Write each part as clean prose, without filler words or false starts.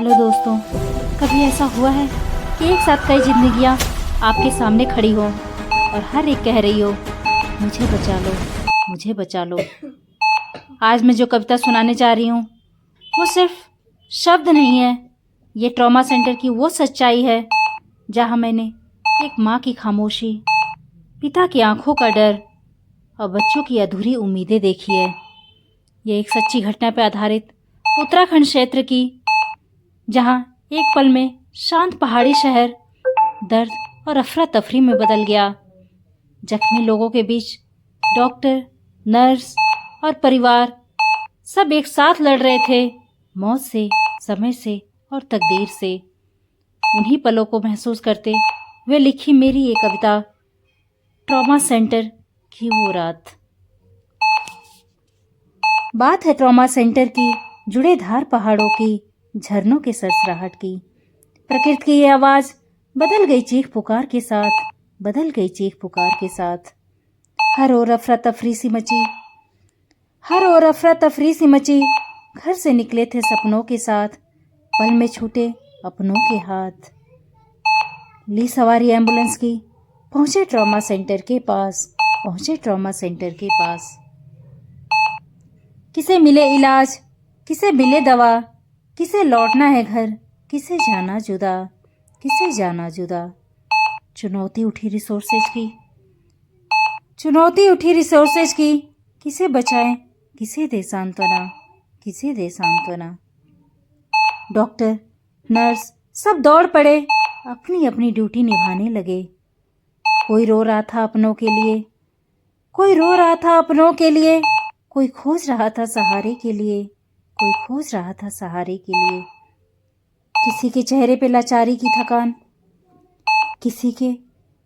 Hello दोस्तों, कभी ऐसा हुआ है कि एक साथ कई जिंदगियां आपके सामने खड़ी हो और हर एक कह रही हो मुझे बचा लो, मुझे बचा लो। आज मैं जो कविता सुनाने जा रही हूँ वो सिर्फ शब्द नहीं है, ये ट्रॉमा सेंटर की वो सच्चाई है जहाँ मैंने एक माँ की खामोशी, पिता की आंखों का डर और बच्चों की अधूरी उम्मीदें देखी है। ये एक सच्ची घटना पर आधारित उत्तराखंड क्षेत्र की, जहाँ एक पल में शांत पहाड़ी शहर दर्द और अफरा तफरी में बदल गया। जख्मी लोगों के बीच डॉक्टर, नर्स और परिवार सब एक साथ लड़ रहे थे, मौत से, समय से और तकदीर से। उन्हीं पलों को महसूस करते हुए लिखी मेरी ये कविता, ट्रॉमा सेंटर की वो रात। बात है ट्रॉमा सेंटर की, जुड़े धार पहाड़ों की, झरनों के सरसराहट की। प्रकृति की ये आवाज बदल गई चीख पुकार के साथ, बदल गई चीख पुकार के साथ। हर ओर अफरा तफरी सी मची, हर ओर अफरा तफरी सी मची। घर से निकले थे सपनों के साथ, पल में छूटे अपनों के हाथ। ली सवारी एम्बुलेंस की, पहुंचे ट्रॉमा सेंटर के पास, पहुंचे ट्रॉमा सेंटर के पास। किसे मिले इलाज, किसे मिले दवा, किसे लौटना है घर, किसे जाना जुदा, किसे जाना जुदा। चुनौती उठी रिसोर्सेज की, चुनौती उठी रिसोर्सेज की। किसे बचाएं, किसे दे सांत्वना, किसे दे सांत्वना। डॉक्टर, नर्स सब दौड़ पड़े, अपनी अपनी ड्यूटी निभाने लगे। कोई रो रहा था अपनों के लिए, कोई रो रहा था अपनों के लिए, कोई खोज रहा था सहारे के लिए, कोई खोज रहा था सहारे के लिए। किसी के चेहरे पे लाचारी की थकान, किसी के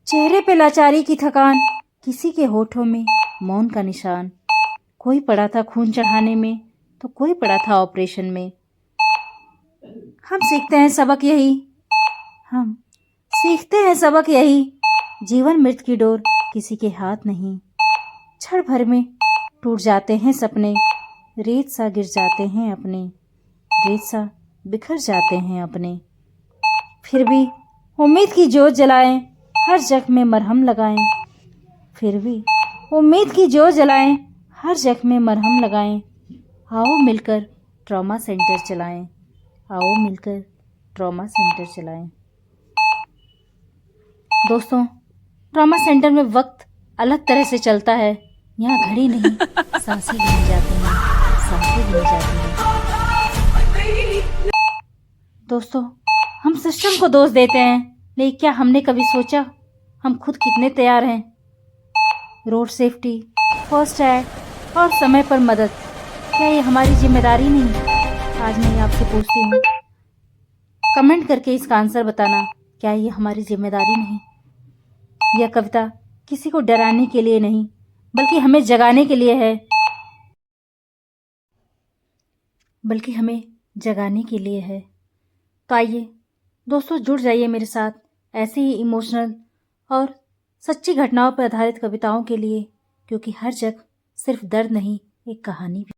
चेहरे पे लाचारी की थकान, किसी के होठों में मौन का निशान। कोई पड़ा था खून चढ़ाने में, तो कोई पड़ा था ऑपरेशन में। हम सीखते हैं सबक यही, हम सीखते हैं सबक यही। जीवन मृत्यु की डोर किसी के हाथ नहीं। क्षण भर में टूट जाते हैं सपने, रेत सा गिर जाते हैं अपने, रेत सा बिखर जाते हैं अपने। फिर भी उम्मीद की जोत जलाएं, हर जख्म में मरहम लगाएं। फिर भी उम्मीद की जोत जलाएं, हर जख्म में मरहम लगाएं। आओ मिलकर ट्रॉमा सेंटर चलाएं, आओ मिलकर ट्रॉमा सेंटर चलाएं। दोस्तों, ट्रॉमा सेंटर में वक्त अलग तरह से चलता है। यहाँ घड़ी नहीं, सांसें गिनी जाती हैं, सांसें गिनी जाती हैं। दोस्तों, हम सिस्टम को दोष देते हैं, लेकिन क्या हमने कभी सोचा हम खुद कितने तैयार हैं? रोड सेफ्टी, फर्स्ट एड और समय पर मदद, क्या ये हमारी जिम्मेदारी नहीं? आज मैं आपसे पूछती हूँ, कमेंट करके इसका आंसर बताना, क्या ये हमारी जिम्मेदारी नहीं? यह कविता किसी को डराने के लिए नहीं, बल्कि हमें जगाने के लिए है, बल्कि हमें जगाने के लिए है। तो आइए दोस्तों, जुड़ जाइए मेरे साथ ऐसे ही इमोशनल और सच्ची घटनाओं पर आधारित कविताओं के लिए, क्योंकि हर जगह सिर्फ दर्द नहीं, एक कहानी भी